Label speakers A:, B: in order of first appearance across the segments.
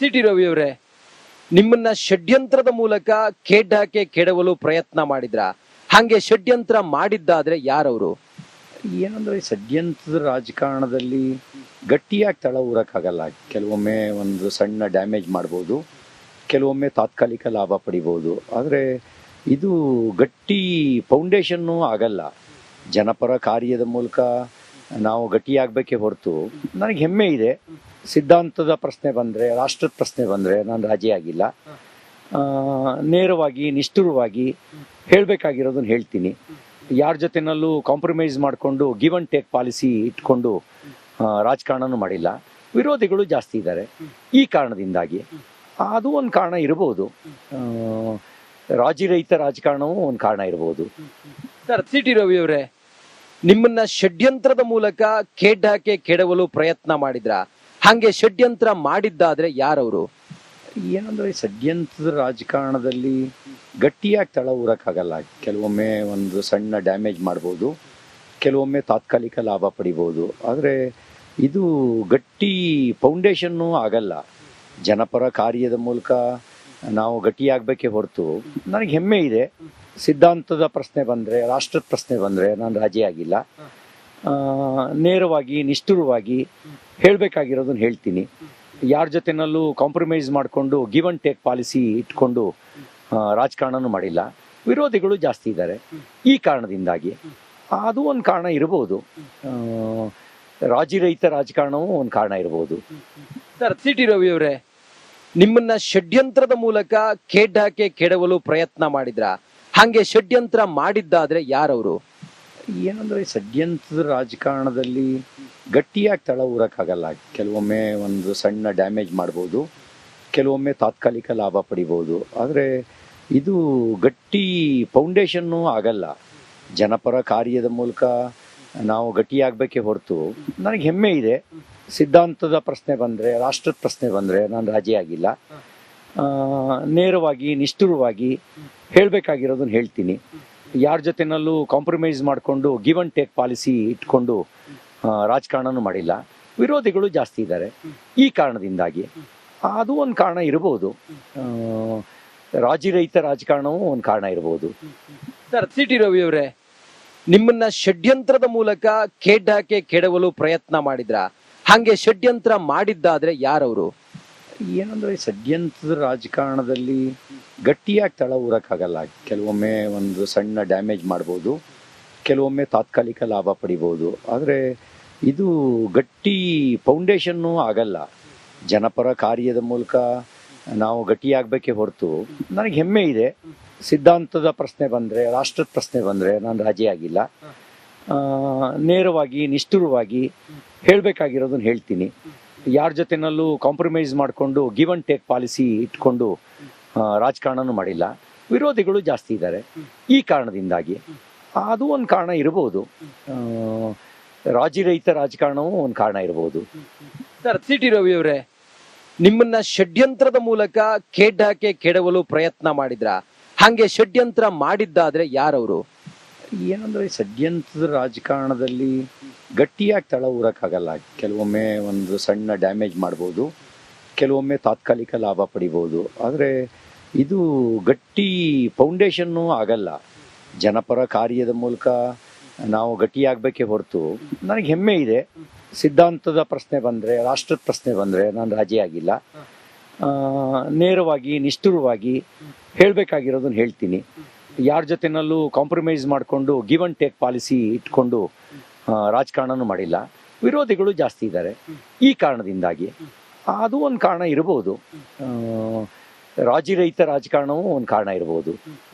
A: City Ravi ಅವರೇ, ನಿಮ್ಮನ್ನ ಷಡ್ಯಂತ್ರದ ಮೂಲಕ ಖೇಡ್ಡಾಕೆ ಕೆಡವಲು ಪ್ರಯತ್ನ ಮಾಡಿದ್ರ? ಹಾಗೆ ಷಡ್ಯಂತ್ರ ಮಾಡಿದ್ದಾದ್ರೆ ಯಾರವರು?
B: ಏನಂದ್ರೆ ಷಡ್ಯಂತ್ರದ ರಾಜಕಾರಣದಲ್ಲಿ ಗಟ್ಟಿಯಾಗಿ ತಳ ಊರಕ್ಕಾಗಲ್ಲ. ಕೆಲವೊಮ್ಮೆ ಒಂದು ಸಣ್ಣ ಡ್ಯಾಮೇಜ್ ಮಾಡ್ಬೋದು, ಕೆಲವೊಮ್ಮೆ ತಾತ್ಕಾಲಿಕ ಲಾಭ ಪಡಿಬೋದು. ಆದರೆ ಇದು ಗಟ್ಟಿ ಫೌಂಡೇಶನ್ನು ಆಗಲ್ಲ. ಜನಪರ ಕಾರ್ಯದ ಮೂಲಕ ನಾವು ಗಟ್ಟಿಯಾಗಬೇಕೇ ಹೊರತು, ನನಗೆ ಹೆಮ್ಮೆ ಇದೆ. ಸಿದ್ಧಾಂತದ ಪ್ರಶ್ನೆ ಬಂದರೆ, ರಾಷ್ಟ್ರದ ಪ್ರಶ್ನೆ ಬಂದರೆ ನಾನು ರಾಜಿ ಆಗಿಲ್ಲ. ನೇರವಾಗಿ ನಿಷ್ಠುರವಾಗಿ ಹೇಳಬೇಕಾಗಿರೋದನ್ನ ಹೇಳ್ತೀನಿ. ಯಾರ ಜೊತೆನಲ್ಲೂ ಕಾಂಪ್ರಮೈಸ್ ಮಾಡಿಕೊಂಡು ಗಿವ್ ಅಂಡ್ ಟೇಕ್ ಪಾಲಿಸಿ ಇಟ್ಕೊಂಡು ರಾಜಕಾರಣನೂ ಮಾಡಿಲ್ಲ. ವಿರೋಧಿಗಳು ಜಾಸ್ತಿ ಇದ್ದಾರೆ. ಈ ಕಾರಣದಿಂದಾಗಿ ಅದು ಒಂದು ಕಾರಣ ಇರಬಹುದು. ರಾಜಿರಹಿತ ರಾಜಕಾರಣವೂ ಒಂದು ಕಾರಣ ಇರಬಹುದು.
A: ಸರ್, ಸಿಟಿ ರವಿ ಅವರೇ, ನಿಮ್ಮನ್ನ ಷಡ್ಯಂತ್ರದ ಮೂಲಕ ಖೇಡ್ಡಾಕೆ ಕೆಡವಲು ಪ್ರಯತ್ನ ಮಾಡಿದ್ರ? ಹಾಗೆ ಷಡ್ಯಂತ್ರ ಮಾಡಿದ್ದಾದ್ರೆ ಯಾರವರು?
B: ಏನಂದ್ರೆ ಷಡ್ಯಂತ್ರದ ರಾಜಕಾರಣದಲ್ಲಿ ಗಟ್ಟಿಯಾಗಿ ತಳ ಊರಕ್ಕಾಗಲ್ಲ. ಕೆಲವೊಮ್ಮೆ ಒಂದು ಸಣ್ಣ ಡ್ಯಾಮೇಜ್ ಮಾಡ್ಬೋದು, ಕೆಲವೊಮ್ಮೆ ತಾತ್ಕಾಲಿಕ ಲಾಭ ಪಡಿಬೋದು. ಆದರೆ ಇದು ಗಟ್ಟಿ ಫೌಂಡೇಶನ್ನು ಆಗಲ್ಲ. ಜನಪರ ಕಾರ್ಯದ ಮೂಲಕ ನಾವು ಗಟ್ಟಿಯಾಗಬೇಕೇ ಹೊರತು, ನನಗೆ ಹೆಮ್ಮೆ ಇದೆ. ಸಿದ್ಧಾಂತದ ಪ್ರಶ್ನೆ ಬಂದರೆ, ರಾಷ್ಟ್ರದ ಪ್ರಶ್ನೆ ಬಂದರೆ ನಾನು ರಾಜಿ ಆಗಿಲ್ಲ. ನೇರವಾಗಿ ನಿಷ್ಠುರವಾಗಿ ಹೇಳಬೇಕಾಗಿರೋದನ್ನ ಹೇಳ್ತೀನಿ. ಯಾರ ಜೊತೆನಲ್ಲೂ ಕಾಂಪ್ರಮೈಸ್ ಮಾಡಿಕೊಂಡು ಗಿವ್ ಅಂಡ್ ಟೇಕ್ ಪಾಲಿಸಿ ಇಟ್ಕೊಂಡು ರಾಜಕಾರಣನೂ ಮಾಡಿಲ್ಲ. ವಿರೋಧಿಗಳು ಜಾಸ್ತಿ ಇದ್ದಾರೆ. ಈ ಕಾರಣದಿಂದಾಗಿ ಅದು ಒಂದು ಕಾರಣ ಇರಬಹುದು. ರಾಜಿರಹಿತ ರಾಜಕಾರಣವೂ ಒಂದು ಕಾರಣ ಇರಬಹುದು.
A: ಸರ್, ಸಿಟಿ ರವಿ ಅವರೇ, ನಿಮ್ಮನ್ನ ಷಡ್ಯಂತ್ರದ ಮೂಲಕ ಖೇಡ್ಡಾಕೆ ಕೆಡವಲು ಪ್ರಯತ್ನ ಮಾಡಿದ್ರ? ಹಾಗೆ ಷಡ್ಯಂತ್ರ ಮಾಡಿದ್ದಾದ್ರೆ ಯಾರವರು?
B: ಏನಂದ್ರೆ ಷಡ್ಯಂತ್ರದ ರಾಜಕಾರಣದಲ್ಲಿ ಗಟ್ಟಿಯಾಗಿ ತಳ ಊರಕ್ಕಾಗಲ್ಲ. ಕೆಲವೊಮ್ಮೆ ಒಂದು ಸಣ್ಣ ಡ್ಯಾಮೇಜ್ ಮಾಡ್ಬೋದು, ಕೆಲವೊಮ್ಮೆ ತಾತ್ಕಾಲಿಕ ಲಾಭ ಪಡಿಬೋದು. ಆದರೆ ಇದು ಗಟ್ಟಿ ಫೌಂಡೇಶನ್ನು ಆಗಲ್ಲ. ಜನಪರ ಕಾರ್ಯದ ಮೂಲಕ ನಾವು ಗಟ್ಟಿಯಾಗಬೇಕೇ ಹೊರತು, ನನಗೆ ಹೆಮ್ಮೆ ಇದೆ. ಸಿದ್ಧಾಂತದ ಪ್ರಶ್ನೆ ಬಂದರೆ, ರಾಷ್ಟ್ರದ ಪ್ರಶ್ನೆ ಬಂದರೆ ನಾನು ರಾಜಿ ಆಗಿಲ್ಲ. ನೇರವಾಗಿ ನಿಷ್ಠುರವಾಗಿ ಹೇಳಬೇಕಾಗಿರೋದನ್ನ ಹೇಳ್ತೀನಿ. ಯಾರ ಜೊತೆನಲ್ಲೂ ಕಾಂಪ್ರಮೈಸ್ ಮಾಡಿಕೊಂಡು ಗಿವ್ ಅಂಡ್ ಟೇಕ್ ಪಾಲಿಸಿ ಇಟ್ಕೊಂಡು ರಾಜಕಾರಣನೂ ಮಾಡಿಲ್ಲ. ವಿರೋಧಿಗಳು ಜಾಸ್ತಿ ಇದ್ದಾರೆ. ಈ ಕಾರಣದಿಂದಾಗಿ ಅದು ಒಂದು ಕಾರಣ ಇರಬಹುದು. ರಾಜಿರಹಿತ ರಾಜಕಾರಣವೂ ಒಂದು ಕಾರಣ ಇರಬಹುದು.
A: ಸರ್, ಸಿಟಿ ರವಿ ಅವರೇ, ನಿಮ್ಮನ್ನ ಷಡ್ಯಂತ್ರದ ಮೂಲಕ ಖೇಡ್ಡಾಕೆ ಕೆಡವಲು ಪ್ರಯತ್ನ ಮಾಡಿದ್ರ? ಹಾಗೆ ಷಡ್ಯಂತ್ರ ಮಾಡಿದ್ದಾದ್ರೆ ಯಾರವರು?
B: ಏನಂದ್ರೆ ಷಡ್ಯಂತ್ರದ ರಾಜಕಾರಣದಲ್ಲಿ ಗಟ್ಟಿಯಾಗಿ ತಳ ಊರಕ್ಕಾಗಲ್ಲ. ಕೆಲವೊಮ್ಮೆ ಒಂದು ಸಣ್ಣ ಡ್ಯಾಮೇಜ್ ಮಾಡ್ಬೋದು, ಕೆಲವೊಮ್ಮೆ ತಾತ್ಕಾಲಿಕ ಲಾಭ ಪಡಿಬೋದು. ಆದರೆ ಇದು ಗಟ್ಟಿ ಫೌಂಡೇಶನ್ನು ಆಗಲ್ಲ. ಜನಪರ ಕಾರ್ಯದ ಮೂಲಕ ನಾವು ಗಟ್ಟಿಯಾಗಬೇಕೇ ಹೊರತು, ನನಗೆ ಹೆಮ್ಮೆ ಇದೆ. ಸಿದ್ಧಾಂತದ ಪ್ರಶ್ನೆ ಬಂದರೆ, ರಾಷ್ಟ್ರದ ಪ್ರಶ್ನೆ ಬಂದರೆ ನಾನು ರಾಜಿ ಆಗಿಲ್ಲ. ನೇರವಾಗಿ ನಿಷ್ಠುರವಾಗಿ ಹೇಳಬೇಕಾಗಿರೋದನ್ನ ಹೇಳ್ತೀನಿ. ಯಾರ ಜೊತೆನಲ್ಲೂ ಕಾಂಪ್ರಮೈಸ್ ಮಾಡಿಕೊಂಡು ಗಿವ್ ಅಂಡ್ ಟೇಕ್ ಪಾಲಿಸಿ ಇಟ್ಕೊಂಡು ರಾಜಕಾರಣನೂ ಮಾಡಿಲ್ಲ. ವಿರೋಧಿಗಳು ಜಾಸ್ತಿ ಇದ್ದಾರೆ. ಈ ಕಾರಣದಿಂದಾಗಿ ಅದು ಒಂದು ಕಾರಣ ಇರಬಹುದು. ರಾಜಿರಹಿತ ರಾಜಕಾರಣವೂ ಒಂದು ಕಾರಣ ಇರಬಹುದು.
A: ಸರ್, ಸಿಟಿ ರವಿ ಅವರೇ, ನಿಮ್ಮನ್ನ ಷಡ್ಯಂತ್ರದ ಮೂಲಕ ಖೇಡ್ಡಾಕೆ ಕೆಡವಲು ಪ್ರಯತ್ನ ಮಾಡಿದ್ರ? ಹಾಗೆ ಷಡ್ಯಂತ್ರ ಮಾಡಿದ್ದಾದ್ರೆ ಯಾರವರು?
B: ಏನಂದ್ರೆ ಷಡ್ಯಂತ್ರದ ರಾಜಕಾರಣದಲ್ಲಿ ಗಟ್ಟಿಯಾಗಿ ತಳ ಊರಕ್ಕಾಗಲ್ಲ. ಕೆಲವೊಮ್ಮೆ ಒಂದು ಸಣ್ಣ ಡ್ಯಾಮೇಜ್ ಮಾಡ್ಬೋದು, ಕೆಲವೊಮ್ಮೆ ತಾತ್ಕಾಲಿಕ ಲಾಭ ಪಡಿಬೋದು. ಆದರೆ ಇದು ಗಟ್ಟಿ ಫೌಂಡೇಶನ್ನು ಆಗಲ್ಲ. ಜನಪರ ಕಾರ್ಯದ ಮೂಲಕ ನಾವು ಗಟ್ಟಿಯಾಗಬೇಕೇ ಹೊರತು, ನನಗೆ ಹೆಮ್ಮೆ ಇದೆ. ಸಿದ್ಧಾಂತದ ಪ್ರಶ್ನೆ ಬಂದರೆ, ರಾಷ್ಟ್ರದ ಪ್ರಶ್ನೆ ಬಂದರೆ ನಾನು ರಾಜಿ ಆಗಿಲ್ಲ. ನೇರವಾಗಿ ನಿಷ್ಠುರವಾಗಿ ಹೇಳಬೇಕಾಗಿರೋದನ್ನ ಹೇಳ್ತೀನಿ. ಯಾರ ಜೊತೆನಲ್ಲೂ ಕಾಂಪ್ರಮೈಸ್ ಮಾಡಿಕೊಂಡು ಗಿವ್ ಅಂಡ್ ಟೇಕ್ ಪಾಲಿಸಿ ಇಟ್ಕೊಂಡು ರಾಜಕಾರಣನೂ ಮಾಡಿಲ್ಲ. ವಿರೋಧಿಗಳು ಜಾಸ್ತಿ ಇದ್ದಾರೆ. ಈ ಕಾರಣದಿಂದಾಗಿ ಅದು ಒಂದು ಕಾರಣ ಇರಬಹುದು. ರಾಜಿರಹಿತ ರಾಜಕಾರಣವೂ ಒಂದು ಕಾರಣ ಇರಬಹುದು.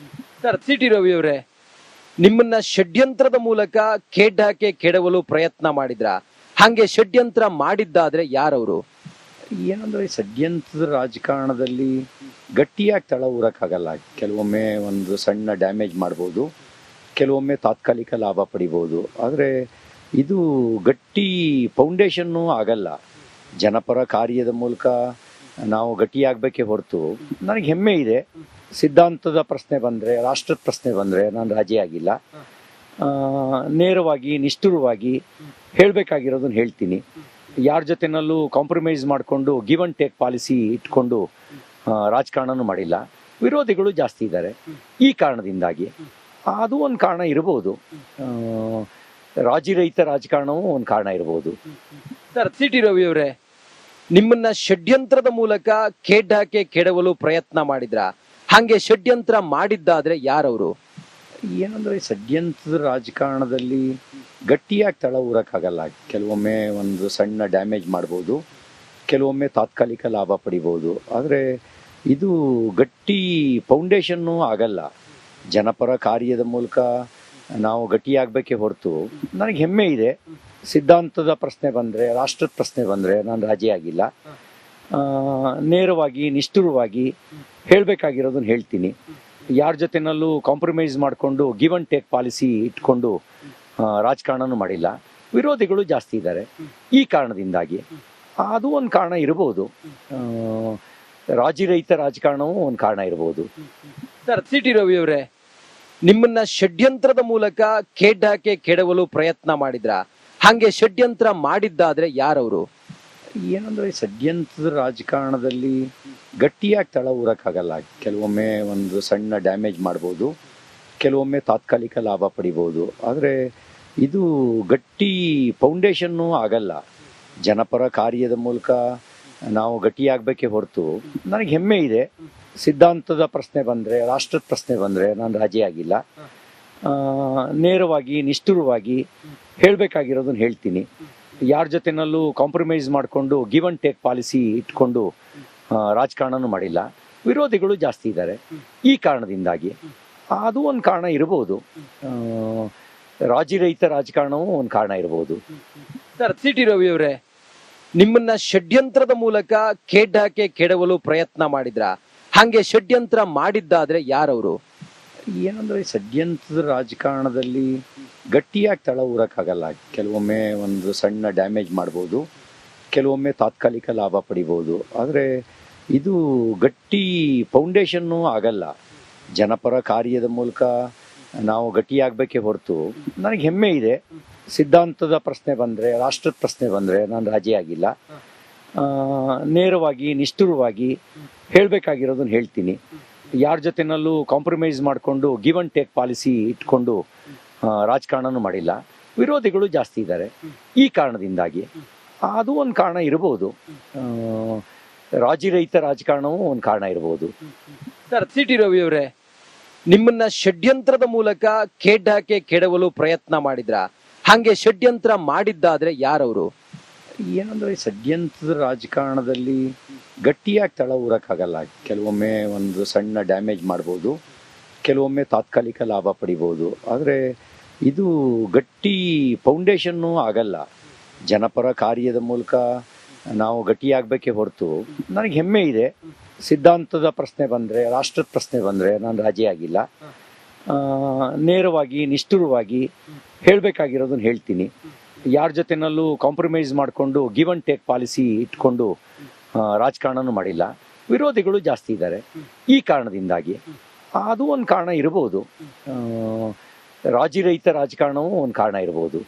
A: ಸರ್, ಸಿಟಿ ರವಿ ಅವರೇ, ನಿಮ್ಮನ್ನ ಷಡ್ಯಂತ್ರದ ಮೂಲಕ ಖೇಡ್ಡಾಕೆ ಕೆಡವಲು ಪ್ರಯತ್ನ ಮಾಡಿದ್ರ? ಹಾಗೆ ಷಡ್ಯಂತ್ರ ಮಾಡಿದ್ದಾದ್ರೆ ಯಾರವರು?
B: ಏನಂದ್ರೆ ಷಡ್ಯಂತ್ರದ ರಾಜಕಾರಣದಲ್ಲಿ ಗಟ್ಟಿಯಾಗಿ ತಳ ಊರಕ್ಕಾಗಲ್ಲ. ಕೆಲವೊಮ್ಮೆ ಒಂದು ಸಣ್ಣ ಡ್ಯಾಮೇಜ್ ಮಾಡ್ಬೋದು, ಕೆಲವೊಮ್ಮೆ ತಾತ್ಕಾಲಿಕ ಲಾಭ ಪಡಿಬೋದು. ಆದರೆ ಇದು ಗಟ್ಟಿ ಫೌಂಡೇಶನ್ನು ಆಗಲ್ಲ. ಜನಪರ ಕಾರ್ಯದ ಮೂಲಕ ನಾವು ಗಟ್ಟಿಯಾಗಬೇಕೇ ಹೊರತು, ನನಗೆ ಹೆಮ್ಮೆ ಇದೆ. ಸಿದ್ಧಾಂತದ ಪ್ರಶ್ನೆ ಬಂದರೆ, ರಾಷ್ಟ್ರದ ಪ್ರಶ್ನೆ ಬಂದರೆ ನಾನು ರಾಜಿ ಆಗಿಲ್ಲ. ನೇರವಾಗಿ ನಿಷ್ಠುರವಾಗಿ ಹೇಳಬೇಕಾಗಿರೋದನ್ನ ಹೇಳ್ತೀನಿ. ಯಾರ ಜೊತೆನಲ್ಲೂ ಕಾಂಪ್ರಮೈಸ್ ಮಾಡಿಕೊಂಡು ಗಿವ್ ಅಂಡ್ ಟೇಕ್ ಪಾಲಿಸಿ ಇಟ್ಕೊಂಡು ರಾಜಕಾರಣನೂ ಮಾಡಿಲ್ಲ. ವಿರೋಧಿಗಳು ಜಾಸ್ತಿ ಇದ್ದಾರೆ. ಈ ಕಾರಣದಿಂದಾಗಿ ಅದು ಒಂದು ಕಾರಣ ಇರಬಹುದು. ರಾಜಿರಹಿತ ರಾಜಕಾರಣವೂ ಒಂದು ಕಾರಣ ಇರಬಹುದು.
A: ಸರ್, ಸಿ ಟಿ ರವಿ ಅವರೇ, ನಿಮ್ಮನ್ನ ಷಡ್ಯಂತ್ರದ ಮೂಲಕ ಕೆಡವಲು ಕೆಡವಲು ಪ್ರಯತ್ನ ಮಾಡಿದ್ರ? ಹಾಗೆ ಷಡ್ಯಂತ್ರ ಮಾಡಿದ್ದಾದ್ರೆ ಯಾರವರು?
B: ಏನಂದ್ರೆ ಷಡ್ಯಂತ್ರದ ರಾಜಕಾರಣದಲ್ಲಿ ಗಟ್ಟಿಯಾಗಿ ತಳ ಊರಕ್ಕಾಗಲ್ಲ. ಕೆಲವೊಮ್ಮೆ ಒಂದು ಸಣ್ಣ ಡ್ಯಾಮೇಜ್ ಮಾಡ್ಬೋದು, ಕೆಲವೊಮ್ಮೆ ತಾತ್ಕಾಲಿಕ ಲಾಭ ಪಡಿಬೋದು. ಆದರೆ ಇದು ಗಟ್ಟಿ ಫೌಂಡೇಶನ್ನು ಆಗಲ್ಲ. ಜನಪರ ಕಾರ್ಯದ ಮೂಲಕ ನಾವು ಗಟ್ಟಿಯಾಗಬೇಕೇ ಹೊರತು, ನನಗೆ ಹೆಮ್ಮೆ ಇದೆ. ಸಿದ್ಧಾಂತದ ಪ್ರಶ್ನೆ ಬಂದರೆ, ರಾಷ್ಟ್ರದ ಪ್ರಶ್ನೆ ಬಂದರೆ ನಾನು ರಾಜಿ ಆಗಿಲ್ಲ. ನೇರವಾಗಿ ನಿಷ್ಠುರವಾಗಿ ಹೇಳಬೇಕಾಗಿರೋದನ್ನ ಹೇಳ್ತೀನಿ. ಯಾರ ಜೊತೆನಲ್ಲೂ ಕಾಂಪ್ರಮೈಸ್ ಮಾಡಿಕೊಂಡು ಗಿವ್ ಅಂಡ್ ಟೇಕ್ ಪಾಲಿಸಿ ಇಟ್ಕೊಂಡು ರಾಜಕಾರಣನೂ ಮಾಡಿಲ್ಲ. ವಿರೋಧಿಗಳು ಜಾಸ್ತಿ ಇದ್ದಾರೆ. ಈ ಕಾರಣದಿಂದಾಗಿ ಅದು ಒಂದು ಕಾರಣ ಇರಬಹುದು. ರಾಜಿರಹಿತ ರಾಜಕಾರಣವೂ ಒಂದು ಕಾರಣ ಇರಬಹುದು.
A: ಸರ್, ಸಿ ಟಿ ರವಿ ಅವರೇ, ನಿಮ್ಮನ್ನ ಷಡ್ಯಂತ್ರದ ಮೂಲಕ ಕೆಡವಲು ಪ್ರಯತ್ನ ಮಾಡಿದ್ರ? ಹಾಗೆ ಷಡ್ಯಂತ್ರ ಮಾಡಿದ್ದಾದ್ರೆ ಯಾರವರು?
B: ಏನಂದ್ರೆ ಷಡ್ಯಂತ್ರದ ರಾಜಕಾರಣದಲ್ಲಿ ಗಟ್ಟಿಯಾಗಿ ತಳ ಊರಕ್ಕಾಗಲ್ಲ. ಕೆಲವೊಮ್ಮೆ ಒಂದು ಸಣ್ಣ ಡ್ಯಾಮೇಜ್ ಮಾಡ್ಬೋದು, ಕೆಲವೊಮ್ಮೆ ತಾತ್ಕಾಲಿಕ ಲಾಭ ಪಡಿಬೋದು. ಆದರೆ ಇದು ಗಟ್ಟಿ ಫೌಂಡೇಶನ್ನು ಆಗಲ್ಲ. ಜನಪರ ಕಾರ್ಯದ ಮೂಲಕ ನಾವು ಗಟ್ಟಿಯಾಗಬೇಕೇ ಹೊರತು, ನನಗೆ ಹೆಮ್ಮೆ ಇದೆ. ಸಿದ್ಧಾಂತದ ಪ್ರಶ್ನೆ ಬಂದರೆ, ರಾಷ್ಟ್ರದ ಪ್ರಶ್ನೆ ಬಂದರೆ ನಾನು ರಾಜಿ ಆಗಿಲ್ಲ. ನೇರವಾಗಿ ನಿಷ್ಠುರವಾಗಿ ಹೇಳಬೇಕಾಗಿರೋದನ್ನ ಹೇಳ್ತೀನಿ. ಯಾರ ಜೊತೆನಲ್ಲೂ ಕಾಂಪ್ರಮೈಸ್ ಮಾಡಿಕೊಂಡು ಗಿವ್ ಅಂಡ್ ಟೇಕ್ ಪಾಲಿಸಿ ಇಟ್ಕೊಂಡು ರಾಜಕಾರಣನೂ ಮಾಡಿಲ್ಲ. ವಿರೋಧಿಗಳು ಜಾಸ್ತಿ ಇದ್ದಾರೆ. ಈ ಕಾರಣದಿಂದಾಗಿ ಅದು ಒಂದು ಕಾರಣ ಇರಬಹುದು. ರಾಜಿರಹಿತ ರಾಜಕಾರಣವೂ ಒಂದು ಕಾರಣ ಇರಬಹುದು.
A: ಸರ್, ಸಿ ಟಿ ರವಿ ಅವರೇ, ನಿಮ್ಮನ್ನ ಷಡ್ಯಂತ್ರದ ಮೂಲಕ ಕೆಡವಲು ಪ್ರಯತ್ನ ಮಾಡಿದ್ರ? ಹಾಗೆ ಷಡ್ಯಂತ್ರ ಮಾಡಿದ್ದಾದ್ರೆ ಯಾರವರು?
B: ಏನಂದ್ರೆ ಷಡ್ಯಂತ್ರದ ರಾಜಕಾರಣದಲ್ಲಿ ಗಟ್ಟಿಯಾಗಿ ತಳ ಊರಕ್ಕಾಗಲ್ಲ. ಕೆಲವೊಮ್ಮೆ ಒಂದು ಸಣ್ಣ ಡ್ಯಾಮೇಜ್ ಮಾಡ್ಬೋದು, ಕೆಲವೊಮ್ಮೆ ತಾತ್ಕಾಲಿಕ ಲಾಭ ಪಡಿಬೋದು. ಆದರೆ ಇದು ಗಟ್ಟಿ ಫೌಂಡೇಶನ್ನು ಆಗಲ್ಲ. ಜನಪರ ಕಾರ್ಯದ ಮೂಲಕ ನಾವು ಗಟ್ಟಿಯಾಗಬೇಕೇ ಹೊರತು, ನನಗೆ ಹೆಮ್ಮೆ ಇದೆ. ಸಿದ್ಧಾಂತದ ಪ್ರಶ್ನೆ ಬಂದರೆ, ರಾಷ್ಟ್ರದ ಪ್ರಶ್ನೆ ಬಂದರೆ ನಾನು ರಾಜಿ ಆಗಿಲ್ಲ. ನೇರವಾಗಿ ನಿಷ್ಠುರವಾಗಿ ಹೇಳಬೇಕಾಗಿರೋದನ್ನ ಹೇಳ್ತೀನಿ. ಯಾರ ಜೊತೆನಲ್ಲೂ ಕಾಂಪ್ರಮೈಸ್ ಮಾಡಿಕೊಂಡು ಗಿವ್ ಅಂಡ್ ಟೇಕ್ ಪಾಲಿಸಿ ಇಟ್ಕೊಂಡು ರಾಜಕಾರಣನೂ ಮಾಡಿಲ್ಲ. ವಿರೋಧಿಗಳು ಜಾಸ್ತಿ ಇದ್ದಾರೆ. ಈ ಕಾರಣದಿಂದಾಗಿ ಅದು ಒಂದು ಕಾರಣ ಇರಬಹುದು. ರಾಜಿರಹಿತ ರಾಜಕಾರಣವೂ ಒಂದು ಕಾರಣ ಇರಬಹುದು.
A: ಸರ್, ಸಿ ಟಿ ರವಿ ಅವರೇ, ನಿಮ್ಮನ್ನ ಷಡ್ಯಂತ್ರದ ಮೂಲಕ ಕೆಡವಲು ಪ್ರಯತ್ನ ಮಾಡಿದ್ರ? ಹಾಗೆ ಷಡ್ಯಂತ್ರ ಮಾಡಿದ್ದಾದ್ರೆ ಯಾರವರು?
B: ಏನಂದ್ರೆ ಷಡ್ಯಂತ್ರದ ರಾಜಕಾರಣದಲ್ಲಿ ಗಟ್ಟಿಯಾಗಿ ತಳ ಊರಕ್ಕಾಗಲ್ಲ. ಕೆಲವೊಮ್ಮೆ ಒಂದು ಸಣ್ಣ ಡ್ಯಾಮೇಜ್ ಮಾಡ್ಬೋದು, ಕೆಲವೊಮ್ಮೆ ತಾತ್ಕಾಲಿಕ ಲಾಭ ಪಡಿಬೋದು. ಆದರೆ ಇದು ಗಟ್ಟಿ ಫೌಂಡೇಶನ್ನು ಆಗಲ್ಲ. ಜನಪರ ಕಾರ್ಯದ ಮೂಲಕ ನಾವು ಗಟ್ಟಿಯಾಗಬೇಕೇ ಹೊರತು, ನನಗೆ ಹೆಮ್ಮೆ ಇದೆ. ಸಿದ್ಧಾಂತದ ಪ್ರಶ್ನೆ ಬಂದರೆ, ರಾಷ್ಟ್ರದ ಪ್ರಶ್ನೆ ಬಂದರೆ ನಾನು ರಾಜಿ ಆಗಿಲ್ಲ. ನೇರವಾಗಿ ನಿಷ್ಠುರವಾಗಿ ಹೇಳಬೇಕಾಗಿರೋದನ್ನ ಹೇಳ್ತೀನಿ. ಯಾರ ಜೊತೆನಲ್ಲೂ ಕಾಂಪ್ರಮೈಸ್ ಮಾಡಿಕೊಂಡು ಗಿವ್ ಅಂಡ್ ಟೇಕ್ ಪಾಲಿಸಿ ಇಟ್ಕೊಂಡು ರಾಜಕಾರಣನೂ ಮಾಡಿಲ್ಲ. ವಿರೋಧಿಗಳು ಜಾಸ್ತಿ ಇದ್ದಾರೆ. ಈ ಕಾರಣದಿಂದಾಗಿ ಅದು ಒಂದು ಕಾರಣ ಇರಬಹುದು. ರಾಜಿರಹಿತ ರಾಜಕಾರಣವೂ ಒಂದು ಕಾರಣ ಇರಬಹುದು.